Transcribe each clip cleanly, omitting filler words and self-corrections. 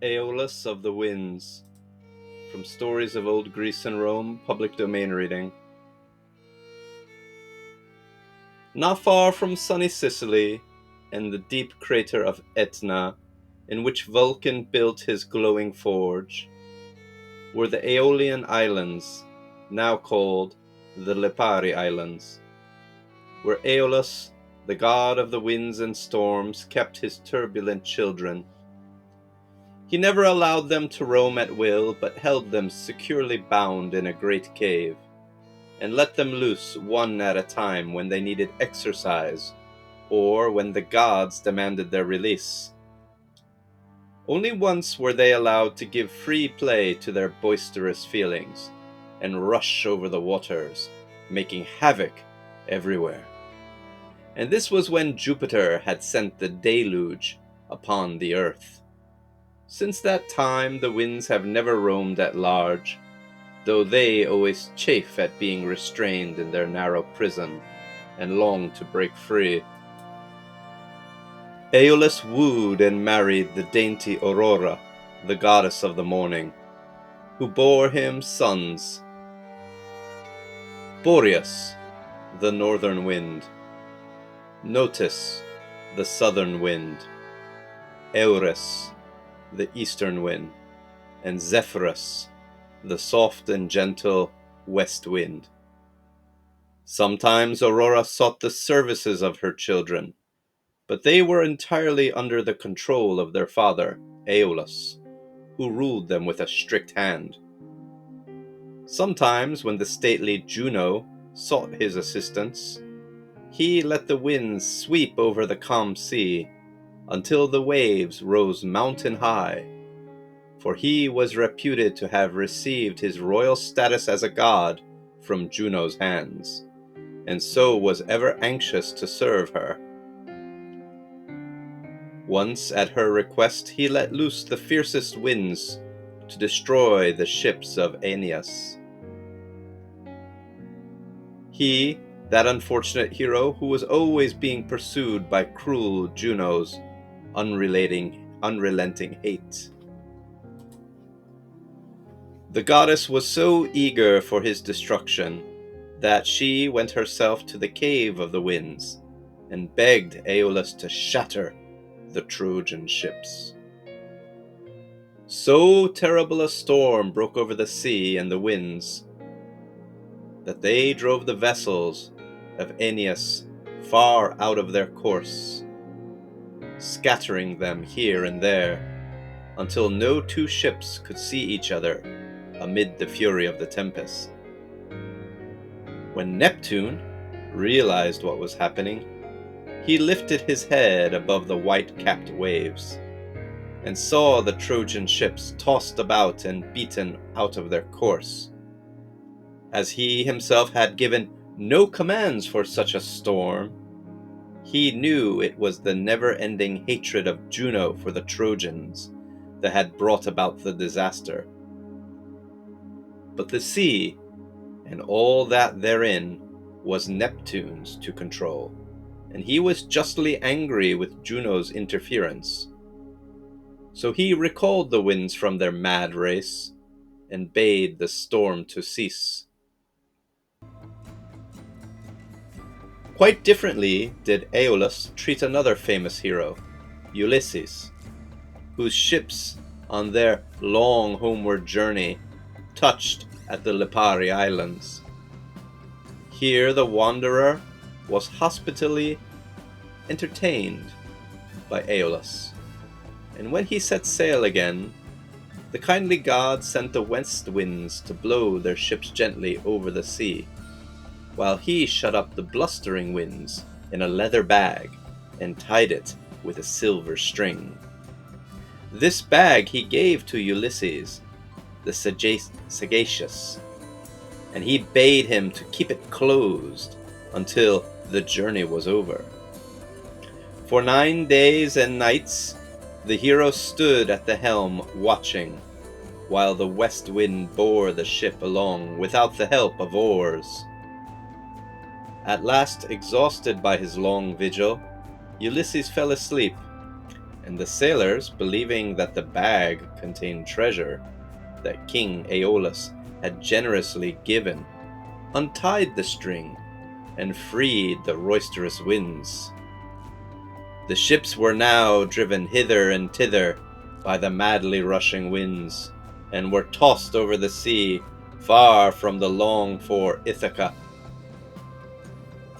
Aeolus of the Winds, from Stories of Old Greece and Rome, public domain reading. Not far from sunny Sicily, and the deep crater of Etna, in which Vulcan built his glowing forge, were the Aeolian Islands, now called the Lipari Islands, where Aeolus, the god of the winds and storms, kept his turbulent children. He never allowed them to roam at will, but held them securely bound in a great cave, and let them loose one at a time when they needed exercise, or when the gods demanded their release. Only once were they allowed to give free play to their boisterous feelings, and rush over the waters, making havoc everywhere. And this was when Jupiter had sent the deluge upon the earth. Since that time the winds have never roamed at large, though they always chafe at being restrained in their narrow prison, and long to break free. Aeolus wooed and married the dainty Aurora, the goddess of the morning, who bore him sons: Boreas, the northern wind; Notus, the southern wind; Eurus, the eastern wind; and Zephyrus, the soft and gentle west wind. Sometimes Aurora sought the services of her children, but they were entirely under the control of their father, Aeolus, who ruled them with a strict hand. Sometimes, when the stately Juno sought his assistance, he let the winds sweep over the calm sea until the waves rose mountain high, for he was reputed to have received his royal status as a god from Juno's hands, and so was ever anxious to serve her. Once, at her request, he let loose the fiercest winds to destroy the ships of Aeneas. He, that unfortunate hero who was always being pursued by cruel Juno's unrelenting hate. The goddess was so eager for his destruction that she went herself to the cave of the winds and begged Aeolus to shatter the Trojan ships. So terrible a storm broke over the sea and the winds that they drove the vessels of Aeneas far out of their course, scattering them here and there, until no two ships could see each other amid the fury of the tempest. When Neptune realized what was happening, he lifted his head above the white-capped waves, and saw the Trojan ships tossed about and beaten out of their course. As he himself had given no commands for such a storm, he knew it was the never-ending hatred of Juno for the Trojans that had brought about the disaster. But the sea, and all that therein, was Neptune's to control, and he was justly angry with Juno's interference. So he recalled the winds from their mad race, and bade the storm to cease. Quite differently did Aeolus treat another famous hero, Ulysses, whose ships on their long homeward journey touched at the Lipari Islands. Here the wanderer was hospitably entertained by Aeolus, and when he set sail again, the kindly god sent the west winds to blow their ships gently over the sea, while he shut up the blustering winds in a leather bag and tied it with a silver string. This bag he gave to Ulysses, the sagacious, and he bade him to keep it closed until the journey was over. For 9 days and nights the hero stood at the helm watching, while the west wind bore the ship along without the help of oars. At last, exhausted by his long vigil, Ulysses fell asleep, and the sailors, believing that the bag contained treasure that King Aeolus had generously given, untied the string and freed the roisterous winds. The ships were now driven hither and thither by the madly rushing winds, and were tossed over the sea far from the longed-for Ithaca.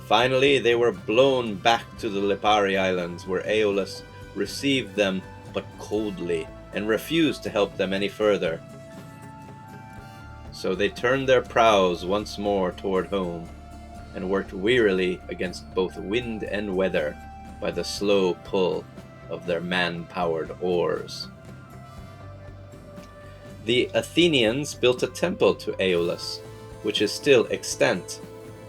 Finally, they were blown back to the Lipari Islands, where Aeolus received them but coldly and refused to help them any further. So they turned their prows once more toward home, and worked wearily against both wind and weather by the slow pull of their man-powered oars. The Athenians built a temple to Aeolus, which is still extant,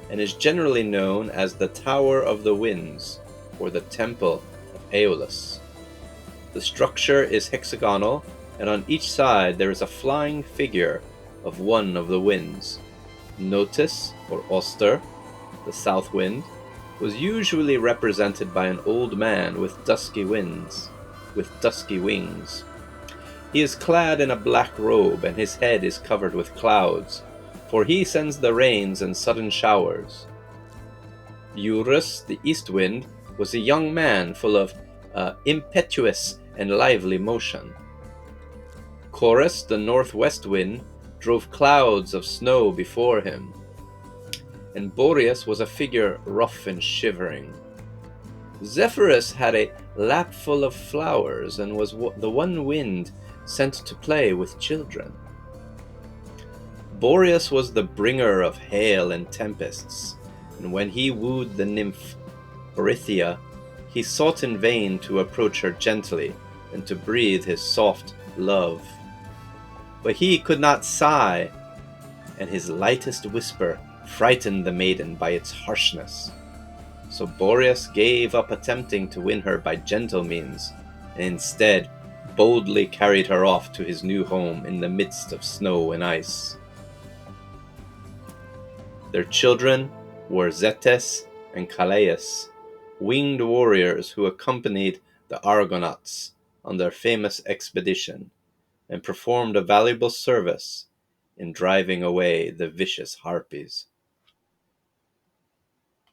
and is generally known as the Tower of the Winds, or the Temple of Aeolus. The structure is hexagonal, and on each side there is a flying figure of one of the winds. Notus, or Oster, the south wind, was usually represented by an old man with dusky wings. He is clad in a black robe, and his head is covered with clouds, for he sends the rains and sudden showers. Eurus, the east wind, was a young man full of impetuous and lively motion. Chorus, the northwest wind, drove clouds of snow before him, and Boreas was a figure rough and shivering. Zephyrus had a lap full of flowers, and was the one wind sent to play with children. Boreas was the bringer of hail and tempests, and when he wooed the nymph Orithyia, he sought in vain to approach her gently and to breathe his soft love. But he could not sigh, and his lightest whisper frightened the maiden by its harshness. So Boreas gave up attempting to win her by gentle means, and instead boldly carried her off to his new home in the midst of snow and ice. Their children were Zetes and Calais, winged warriors who accompanied the Argonauts on their famous expedition, and performed a valuable service in driving away the vicious Harpies.